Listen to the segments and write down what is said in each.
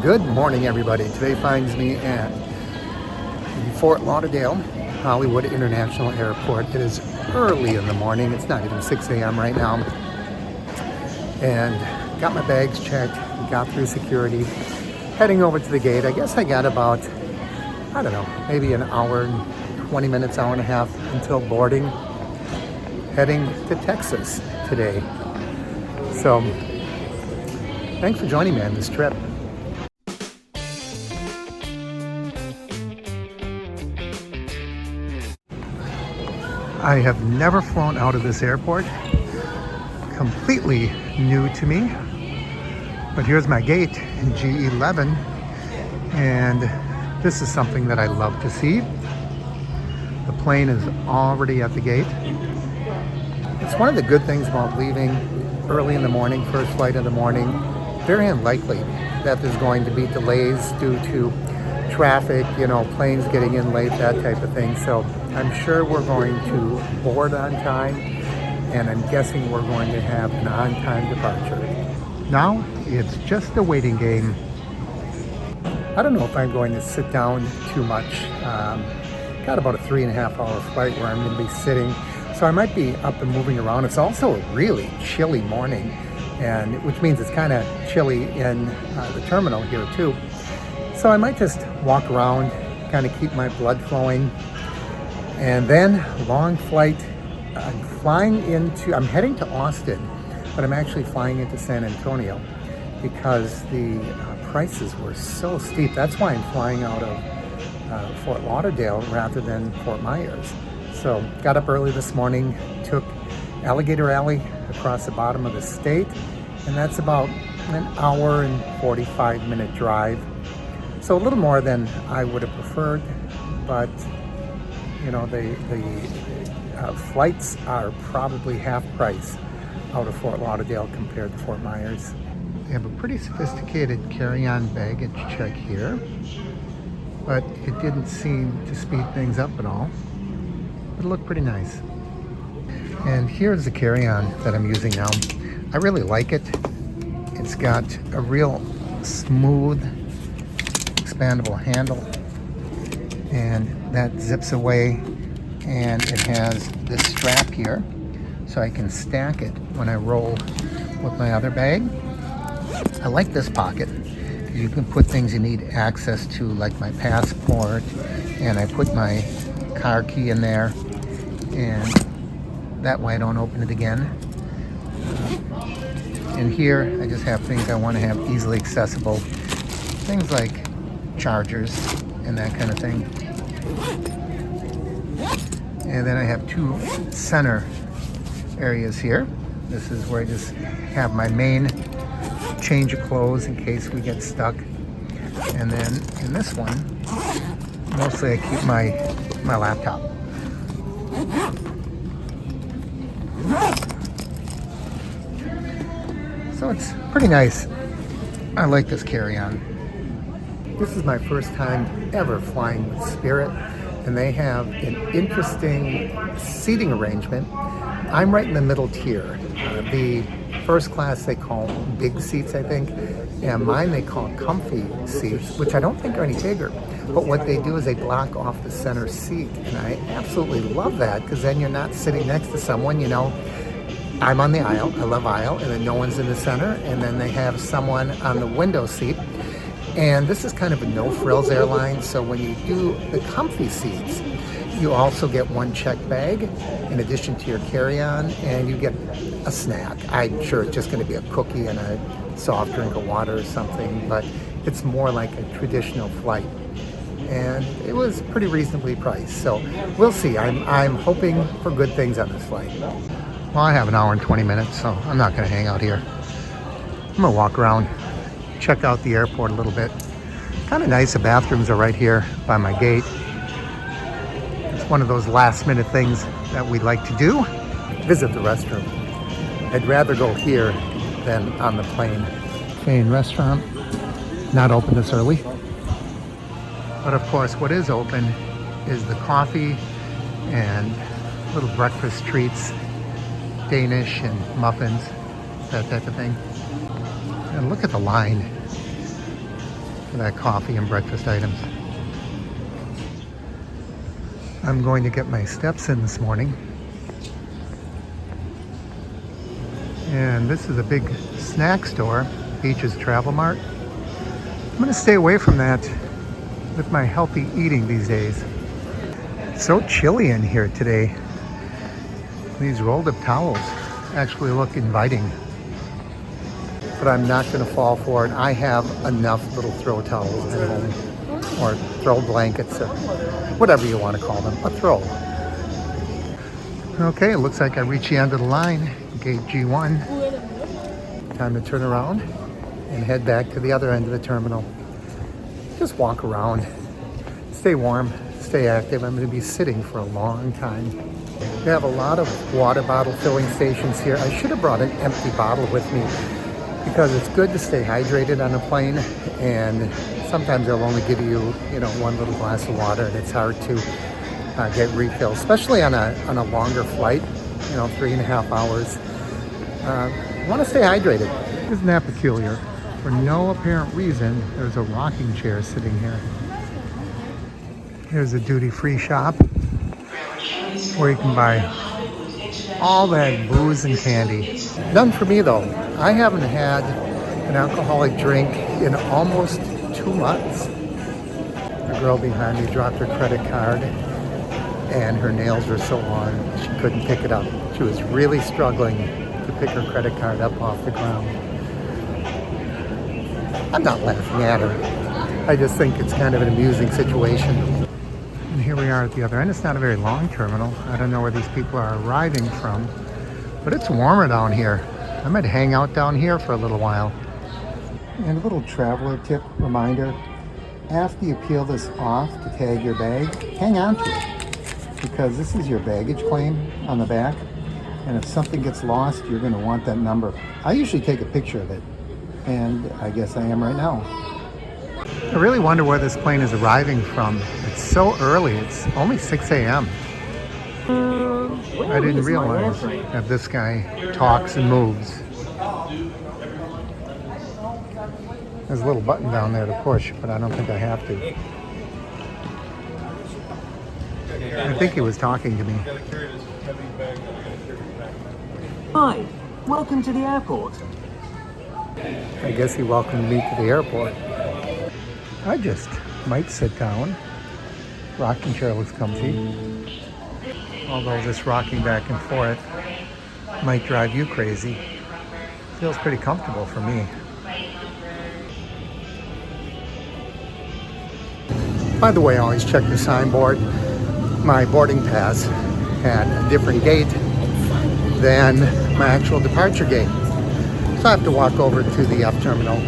Good morning, everybody. Today finds me at the Fort Lauderdale Hollywood International Airport. It is early in the morning. It's not even 6 a.m. right now. And got my bags checked, got through security, heading over to the gate. I guess I got about, I don't know, maybe an hour and 20 minutes, hour and a half until boarding. Heading to Texas today. So, thanks for joining me on this trip. I have never flown out of this airport. Completely new to me. But here's my gate in G11. And this is something that I love to see. The plane is already at the gate. It's one of the good things about leaving early in the morning, first flight of the morning. Very unlikely that there's going to be delays due to traffic, planes getting in late, that type of thing. So I'm sure we're going to board on time, and I'm guessing we're going to have an on-time departure. Now it's just a waiting game. I don't know if I'm going to sit down too much. Got about a 3.5-hour flight where I'm going to be sitting, so I might be up and moving around. It's also a really chilly morning, and which means it's kind of chilly in the terminal here too. So I might just walk around, kind of keep my blood flowing. And then long flight, I'm heading to Austin, but I'm actually flying into San Antonio because the prices were so steep. That's why I'm flying out of Fort Lauderdale rather than Fort Myers. So got up early this morning, took Alligator Alley across the bottom of the state, and that's about an hour and 45-minute drive. So a little more than I would have preferred, but the flights are probably half price out of Fort Lauderdale compared to Fort Myers. They have a pretty sophisticated carry-on baggage check here, but it didn't seem to speed things up at all. But it looked pretty nice. And here's the carry-on that I'm using now. I really like it. It's got a real smooth, expandable handle, and that zips away, and it has this strap here so I can stack it when I roll with my other bag. I like this pocket because you can put things you need access to, like my passport, and I put my car key in there, and that way I don't open it again. And here I just have things I want to have easily accessible, things like chargers and that kind of thing. And then I have two center areas here. This is where I just have my main change of clothes in case we get stuck. And then in this one, mostly I keep my laptop. So it's pretty nice. I like this carry-on. This is my first time ever flying with Spirit, and they have an interesting seating arrangement. I'm right in the middle tier. The first class they call big seats, I think, and mine they call comfy seats, which I don't think are any bigger. But what they do is they block off the center seat, and I absolutely love that because then you're not sitting next to someone, I'm on the aisle, I love aisle, and then no one's in the center, and then they have someone on the window seat. And this is kind of a no-frills airline, so when you do the comfy seats, you also get one checked bag in addition to your carry-on, and you get a snack. I'm sure it's just going to be a cookie and a soft drink of water or something, but it's more like a traditional flight. And it was pretty reasonably priced, so we'll see. I'm hoping for good things on this flight. Well, I have an hour and 20 minutes, so I'm not going to hang out here. I'm going to walk around, check out the airport a little bit. Kind of nice, the bathrooms are right here by my gate. It's one of those last minute things that we like to do. Visit the restroom. I'd rather go here than on the plane. Plane restaurant, not open this early. But of course, what is open is the coffee and little breakfast treats, Danish and muffins, that type of thing. And look at the line. that coffee and breakfast items. I'm going to get my steps in this morning. And this is a big snack store, Beach's Travel Mart. I'm going to stay away from that with my healthy eating these days. It's so chilly in here today. These rolled up towels actually look inviting. But I'm not going to fall for it. I have enough little throw towels at home, or throw blankets, or whatever you want to call them, a throw. Okay, it looks like I reached the end of the line, gate G1. Time to turn around and head back to the other end of the terminal. Just walk around, stay warm, stay active. I'm going to be sitting for a long time. They have a lot of water bottle filling stations here. I should have brought an empty bottle with me because it's good to stay hydrated on a plane, and sometimes they'll only give you, one little glass of water, and it's hard to get refills, especially on a longer flight, 3.5 hours. You want to stay hydrated. Isn't that peculiar? For no apparent reason, there's a rocking chair sitting here. Here's a duty-free shop where you can buy all that booze and candy. None for me though. I haven't had an alcoholic drink in almost 2 months. The girl behind me dropped her credit card and her nails were so long she couldn't pick it up. She was really struggling to pick her credit card up off the ground. I'm not laughing at her. I just think it's kind of an amusing situation. And here we are at the other end. It's not a very long terminal. I don't know where these people are arriving from, but it's warmer down here. I might hang out down here for a little while. And a little traveler tip reminder, after you peel this off to tag your bag, hang on to it, because this is your baggage claim on the back, and if something gets lost, you're going to want that number. I usually take a picture of it, and I guess I am right now. I really wonder where this plane is arriving from. It's so early. It's only 6 a.m. I didn't realize that this guy talks and moves. There's a little button down there to push, but I don't think I have to. I think he was talking to me. Hi, welcome to the airport. I guess he welcomed me to the airport. I just might sit down. Rocking chair looks comfy. Although this rocking back and forth might drive you crazy. Feels pretty comfortable for me. By the way, I always check the signboard. My boarding pass had a different gate than my actual departure gate. So I have to walk over to the F terminal.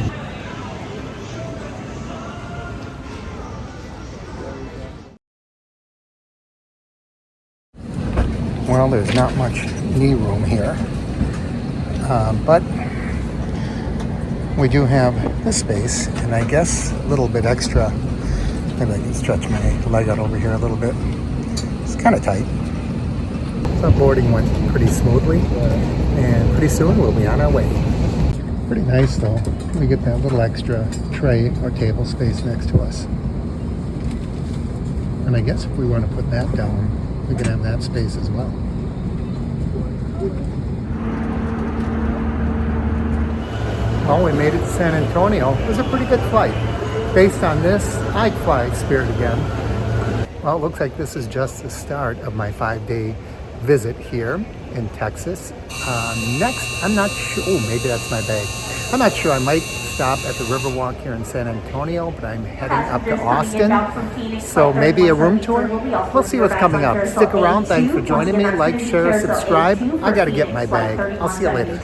Well, there's not much knee room here, but we do have this space, and I guess a little bit extra. Maybe I can stretch my leg out over here a little bit. It's kind of tight. So boarding went pretty smoothly, and pretty soon we'll be on our way. Pretty nice though. We get that little extra tray or table space next to us. And I guess if we want to put that down, we can have that space as well. Well, we made it to San Antonio. It was a pretty good flight. Based on this, I'd fly Spirit again. Well, it looks like this is just the start of my 5-day visit here in Texas. Next, I'm not sure. Oh, maybe that's my bag. I'm not sure. I might stop at the Riverwalk here in San Antonio, but I'm heading up to Austin. So maybe a room tour? We'll see what's coming up. Stick around. Thanks for joining me. Like, share, subscribe. I got to get my bag. I'll see you later.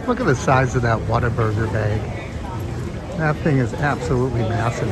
Look at the size of that Whataburger bag. That thing is absolutely massive.